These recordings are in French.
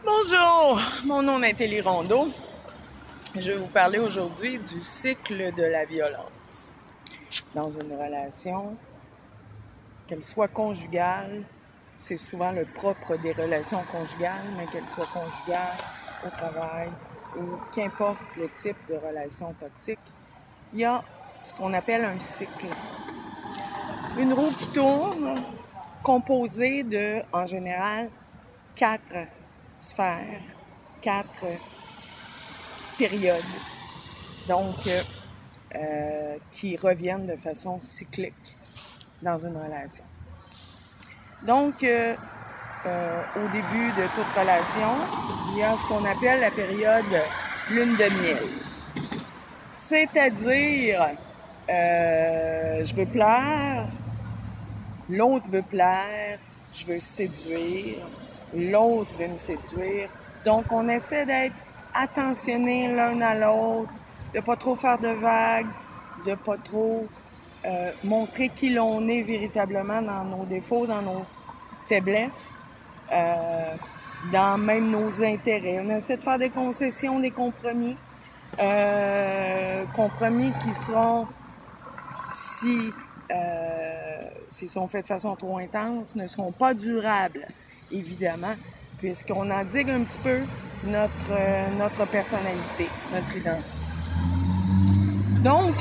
Bonjour, mon nom est Nathalie Rondeau. Je vais vous parler aujourd'hui du cycle de la violence. Dans une relation, qu'elle soit conjugale, c'est souvent le propre des relations conjugales, mais qu'elle soit conjugale, au travail, ou qu'importe le type de relation toxique, il y a ce qu'on appelle un cycle. Une roue qui tourne, composée de, en général, 4 sphères, 4 périodes, donc qui reviennent de façon cyclique dans une relation. Donc, au début de toute relation, il y a ce qu'on appelle la période lune de miel. C'est-à-dire, je veux plaire, l'autre veut plaire, je veux séduire, l'autre veut me séduire. Donc, on essaie d'être attentionnés l'un à l'autre, de pas trop faire de vagues, de pas trop montrer qui l'on est véritablement dans nos défauts, dans nos faiblesses, dans même nos intérêts. On essaie de faire des concessions, des compromis, compromis qui seront, s'ils sont faits de façon trop intense, ne seront pas durables, évidemment, puisqu'on endigue un petit peu notre personnalité, notre identité. Donc,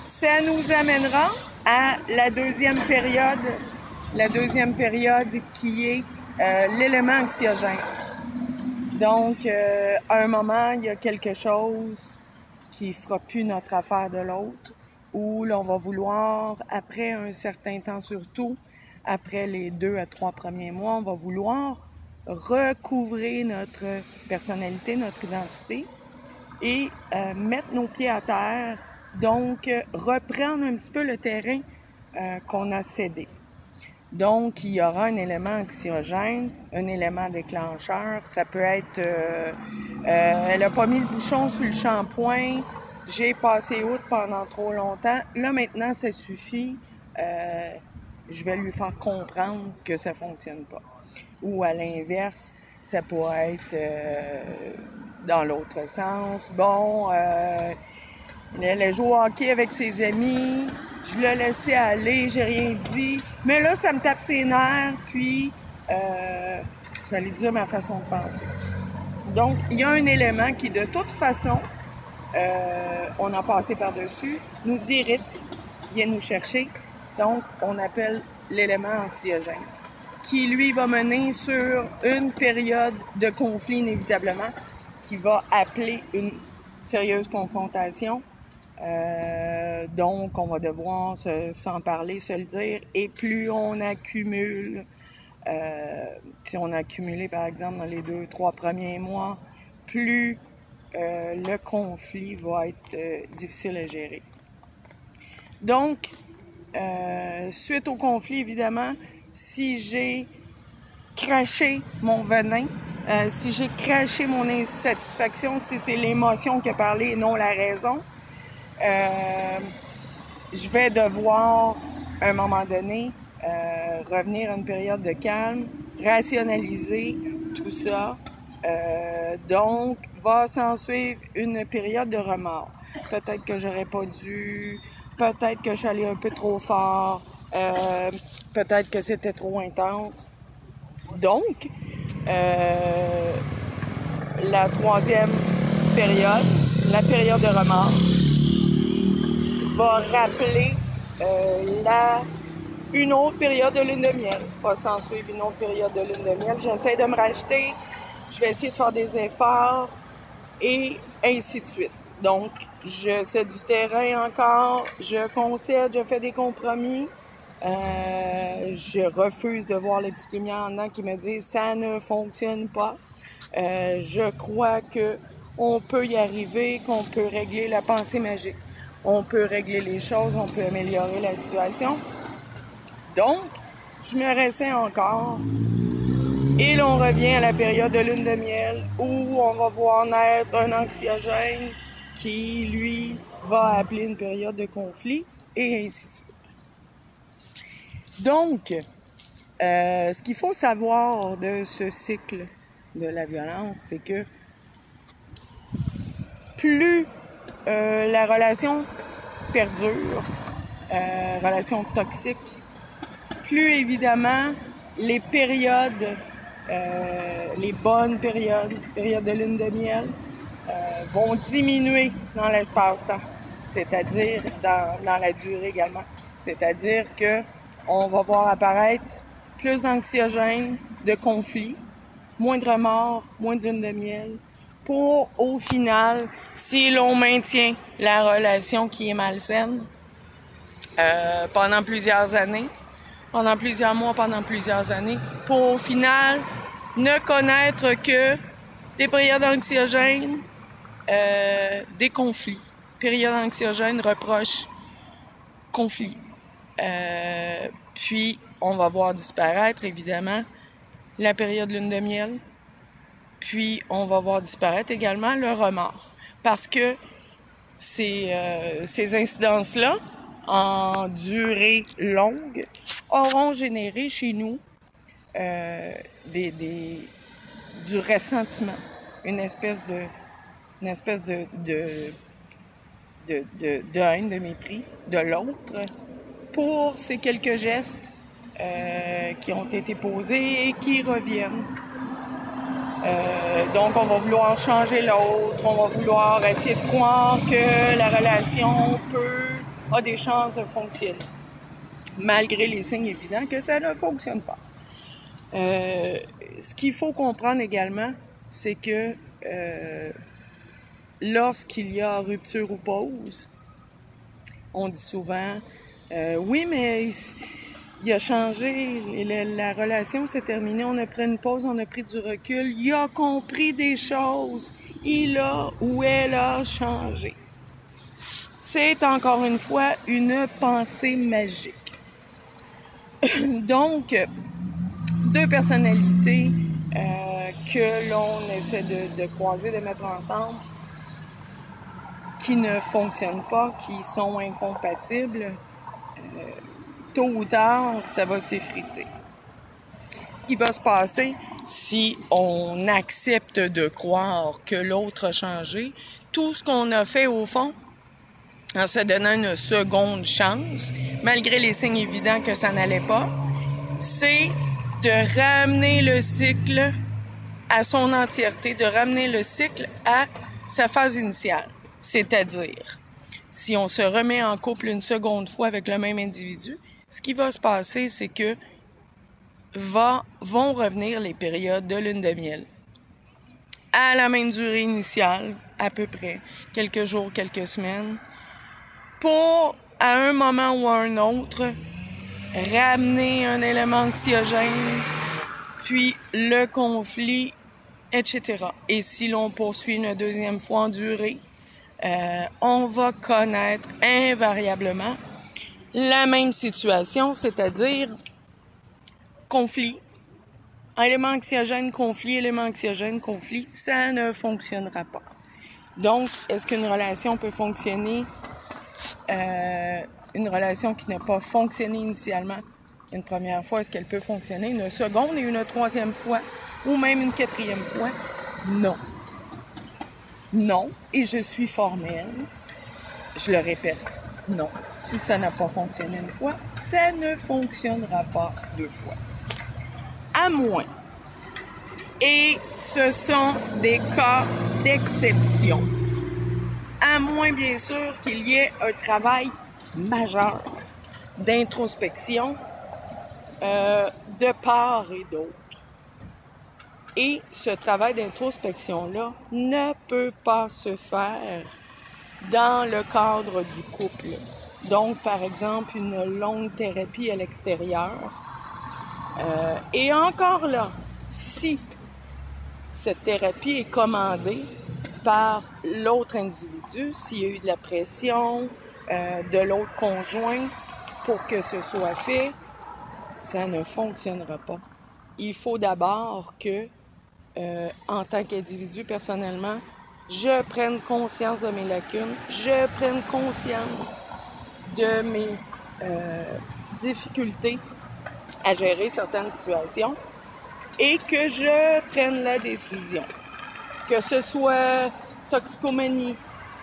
ça nous amènera à la deuxième période qui est l'élément anxiogène. Donc, à un moment, il y a quelque chose qui fera plus notre affaire de l'autre, où l'on va vouloir, après un certain temps surtout, après les 2 à 3 premiers mois, on va vouloir recouvrir notre personnalité, notre identité et mettre nos pieds à terre, donc reprendre un petit peu le terrain qu'on a cédé. Donc, il y aura un élément anxiogène, un élément déclencheur. Ça peut être, elle a pas mis le bouchon sur le shampoing, j'ai passé outre pendant trop longtemps. Là, maintenant, ça suffit. Je vais lui faire comprendre que ça fonctionne pas. Ou à l'inverse, ça pourrait être dans l'autre sens. Bon, elle joue au hockey avec ses amis, je l'ai laissé aller, j'ai rien dit. Mais là, ça me tape ses nerfs, puis j'allais dire ma façon de penser. Donc, il y a un élément qui, de toute façon, on a passé par-dessus, nous irrite, vient nous chercher. Donc, on appelle l'élément anxiogène, qui, lui, va mener sur une période de conflit inévitablement, qui va appeler une sérieuse confrontation. Donc, on va devoir s'en parler, se le dire. Et plus on accumule, si on a accumulé, par exemple, dans les 2-3 premiers mois, plus le conflit va être difficile à gérer. Donc, suite au conflit, évidemment, si j'ai craché mon venin, si j'ai craché mon insatisfaction, si c'est l'émotion qui a parlé et non la raison, je vais devoir, à un moment donné, revenir à une période de calme, rationaliser tout ça. Donc, va s'en suivre une période de remords. Peut-être que j'aurais pas dû, peut-être que je suis allée un peu trop fort, peut-être que c'était trop intense. Donc, la troisième période, la période de remords, va rappeler une autre période de lune de miel. Va s'en suivre une autre période de lune de miel. J'essaie de me racheter, je vais essayer de faire des efforts et ainsi de suite. Donc, je cède du terrain encore, je concède, je fais des compromis. Je refuse de voir les petites lumières en dedans qui me disent « ça ne fonctionne pas ». Je crois qu'on peut y arriver, qu'on peut régler la pensée magique. On peut régler les choses, on peut améliorer la situation. Donc, je me ressaie encore. Et l'on revient à la période de lune de miel où on va voir naître un anxiogène qui, lui, va appeler une période de conflit et ainsi de suite. Donc, Ce qu'il faut savoir de ce cycle de la violence, c'est que plus la relation perdure, relation toxique, plus évidemment les périodes, les bonnes périodes de lune de miel, vont diminuer dans l'espace-temps, c'est-à-dire dans la durée également. C'est-à-dire que on va voir apparaître plus d'anxiogènes, de conflits, moins de remords, moins de lune de miel, pour, au final, si l'on maintient la relation qui est malsaine pendant plusieurs années, pendant plusieurs mois, pendant plusieurs années, pour, au final, ne connaître que des périodes anxiogènes, des conflits. Période anxiogène, reproches, conflits. Puis, on va voir disparaître, évidemment, la période lune de miel. Puis, on va voir disparaître également le remords. Parce que ces incidences-là, en durée longue, auront généré chez nous du ressentiment, une espèce de haine, de mépris de l'autre pour ces quelques gestes qui ont été posés et qui reviennent. Donc, on va vouloir changer l'autre, on va vouloir essayer de croire que la relation a des chances de fonctionner, malgré les signes évidents que ça ne fonctionne pas. Ce qu'il faut comprendre également, c'est que lorsqu'il y a rupture ou pause, on dit souvent oui, mais il a changé, la relation s'est terminée, on a pris une pause, on a pris du recul, il a compris des choses, il a ou elle a changé. C'est encore une fois une pensée magique. Donc, deux personnalités que l'on essaie de croiser, de mettre ensemble, qui ne fonctionnent pas, qui sont incompatibles, tôt ou tard, ça va s'effriter. Ce qui va se passer si on accepte de croire que l'autre a changé, tout ce qu'on a fait au fond, en se donnant une seconde chance, malgré les signes évidents que ça n'allait pas, c'est de ramener le cycle à son entièreté, de ramener le cycle à sa phase initiale. C'est-à-dire, si on se remet en couple une seconde fois avec le même individu, ce qui va se passer, c'est que vont revenir les périodes de lune de miel à la même durée initiale, à peu près, quelques jours, quelques semaines, pour, à un moment ou à un autre, ramener un élément anxiogène, puis le conflit, etc. Et si l'on poursuit une deuxième fois en durée, on va connaître invariablement la même situation, c'est-à-dire conflit, élément anxiogène, conflit, élément anxiogène, conflit, ça ne fonctionnera pas. Donc, est-ce qu'une relation peut fonctionner, une relation qui n'a pas fonctionné initialement une première fois, est-ce qu'elle peut fonctionner une seconde et une troisième fois, ou même une quatrième fois? Non. Non, et je suis formelle, je le répète, non. Si ça n'a pas fonctionné une fois, ça ne fonctionnera pas deux fois. À moins. Et ce sont des cas d'exception. À moins, bien sûr, qu'il y ait un travail majeur d'introspection de part et d'autre. Et ce travail d'introspection-là ne peut pas se faire dans le cadre du couple. Donc, par exemple, une longue thérapie à l'extérieur. Et encore là, si cette thérapie est commandée par l'autre individu, s'il y a eu de la pression de l'autre conjoint pour que ce soit fait, ça ne fonctionnera pas. Il faut d'abord que, en tant qu'individu, personnellement, je prenne conscience de mes lacunes, je prenne conscience de mes difficultés à gérer certaines situations et que je prenne la décision. Que ce soit toxicomanie,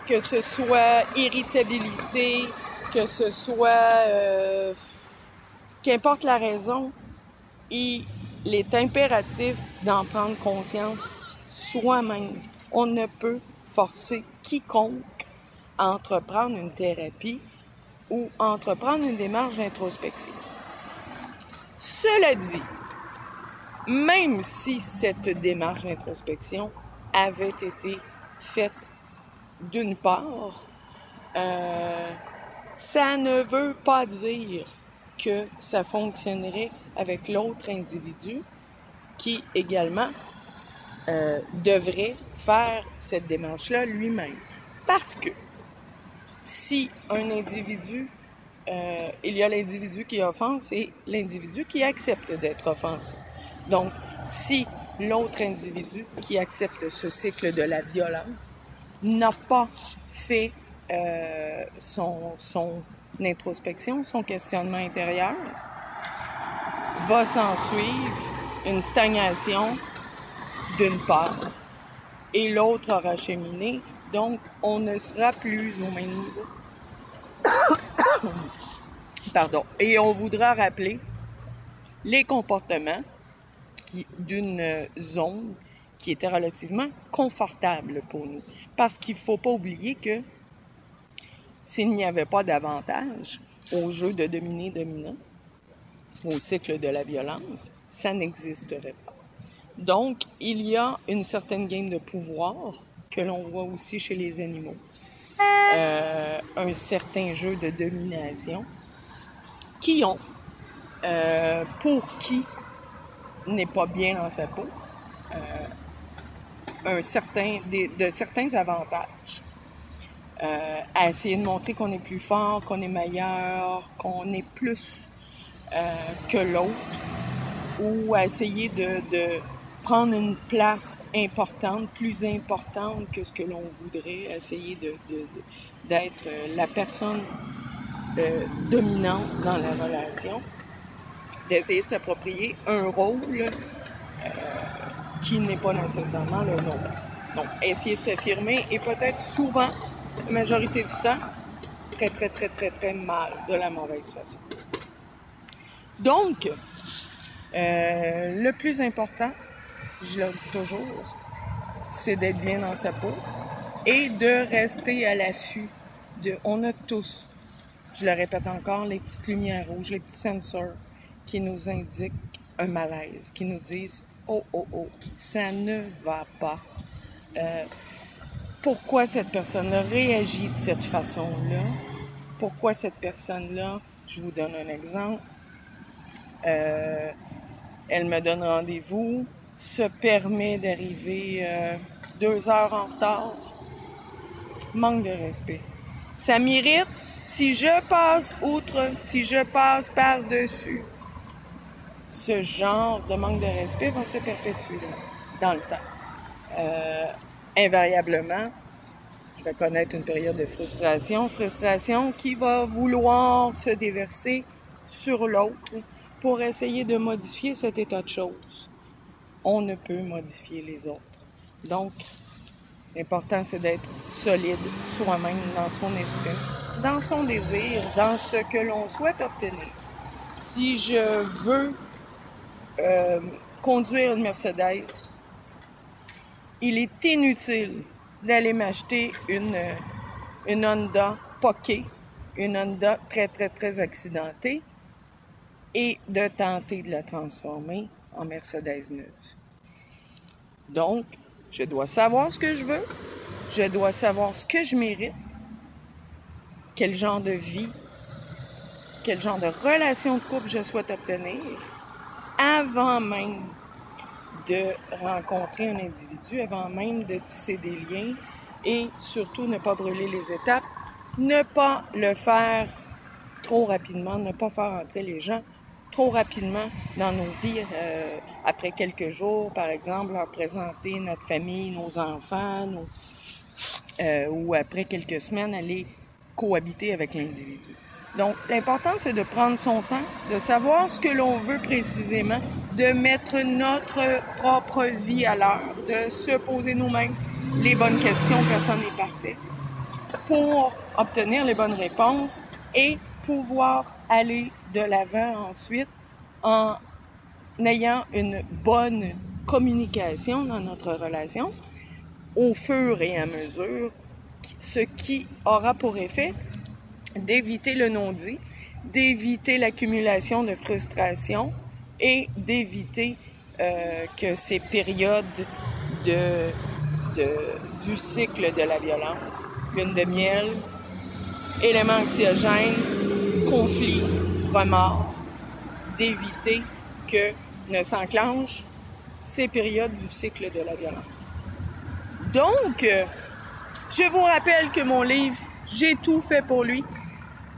que ce soit irritabilité, que ce soit... qu'importe la raison, il est impératif d'en prendre conscience soi-même. On ne peut forcer quiconque à entreprendre une thérapie ou à entreprendre une démarche d'introspection. Cela dit, même si cette démarche d'introspection avait été faite d'une part, ça ne veut pas dire que ça fonctionnerait avec l'autre individu qui également devrait faire cette démarche-là lui-même. Parce que si un individu, il y a l'individu qui offense et l'individu qui accepte d'être offensé. Donc, si l'autre individu qui accepte ce cycle de la violence n'a pas fait son introspection, son questionnement intérieur, va s'en suivre une stagnation d'une part et l'autre aura cheminé, donc on ne sera plus au même niveau. Pardon. Et on voudra rappeler les comportements d'une zone qui était relativement confortable pour nous. Parce qu'il ne faut pas oublier que s'il n'y avait pas d'avantage au jeu de dominé-dominant, au cycle de la violence, ça n'existerait pas. Donc, il y a une certaine game de pouvoir que l'on voit aussi chez les animaux. Un certain jeu de domination qui ont, pour qui n'est pas bien dans sa peau, de certains avantages. À essayer de montrer qu'on est plus fort, qu'on est meilleur, qu'on est plus que l'autre, ou à essayer de prendre une place importante, plus importante que ce que l'on voudrait, essayer d'être la personne dominante dans la relation, d'essayer de s'approprier un rôle qui n'est pas nécessairement le nôtre. Donc, essayer de s'affirmer et peut-être souvent, la majorité du temps, très, très, très, très, très mal, de la mauvaise façon. Donc, le plus important, je leur dis toujours, c'est d'être bien dans sa peau et de rester à l'affût on a tous, je le répète encore, les petites lumières rouges, les petits sensors qui nous indiquent un malaise, qui nous disent « Oh, oh, oh, ça ne va pas. Pourquoi cette personne-là réagit de cette façon-là? Pourquoi cette personne-là, je vous donne un exemple, elle me donne rendez-vous, se permet d'arriver 2 heures en retard. Manque de respect. Ça m'irrite si je passe outre, si je passe par-dessus. Ce genre de manque de respect va se perpétuer dans le temps. Invariablement, je vais connaître une période de frustration qui va vouloir se déverser sur l'autre pour essayer de modifier cet état de choses. On ne peut modifier les autres. Donc, l'important, c'est d'être solide soi-même dans son estime, dans son désir, dans ce que l'on souhaite obtenir. Si je veux conduire une Mercedes, il est inutile d'aller m'acheter une Honda Poké, une Honda très, très, très accidentée, et de tenter de la transformer en Mercedes neuve. Donc, je dois savoir ce que je veux, je dois savoir ce que je mérite, quel genre de vie, quel genre de relation de couple je souhaite obtenir, avant même de rencontrer un individu, avant même de tisser des liens et surtout ne pas brûler les étapes, ne pas le faire trop rapidement, ne pas faire entrer les gens trop rapidement dans nos vies. Après quelques jours, par exemple, leur présenter notre famille, nos enfants, ou après quelques semaines, aller cohabiter avec l'individu. Donc, l'important, c'est de prendre son temps, de savoir ce que l'on veut précisément, de mettre notre propre vie à l'heure, de se poser nous-mêmes les bonnes questions, personne n'est parfait, pour obtenir les bonnes réponses et pouvoir aller de l'avant ensuite en ayant une bonne communication dans notre relation au fur et à mesure, ce qui aura pour effet d'éviter le non-dit, d'éviter l'accumulation de frustration et d'éviter que ces périodes du cycle de la violence, lune de miel, éléments anxiogènes, conflits, remords, d'éviter que ne s'enclenchent ces périodes du cycle de la violence. Donc, je vous rappelle que mon livre « J'ai tout fait pour lui »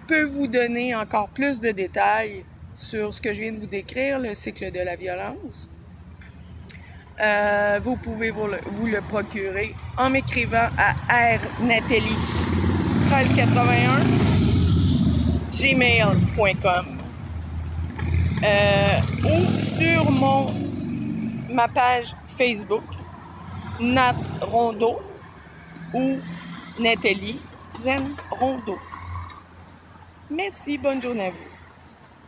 peut vous donner encore plus de détails sur ce que je viens de vous décrire, le cycle de la violence. Vous pouvez vous le procurer en m'écrivant à rnathalie1381 gmail.com ou sur ma page Facebook Nat Rondeau ou Nathalie Zen Rondeau. Merci, bonne journée à vous.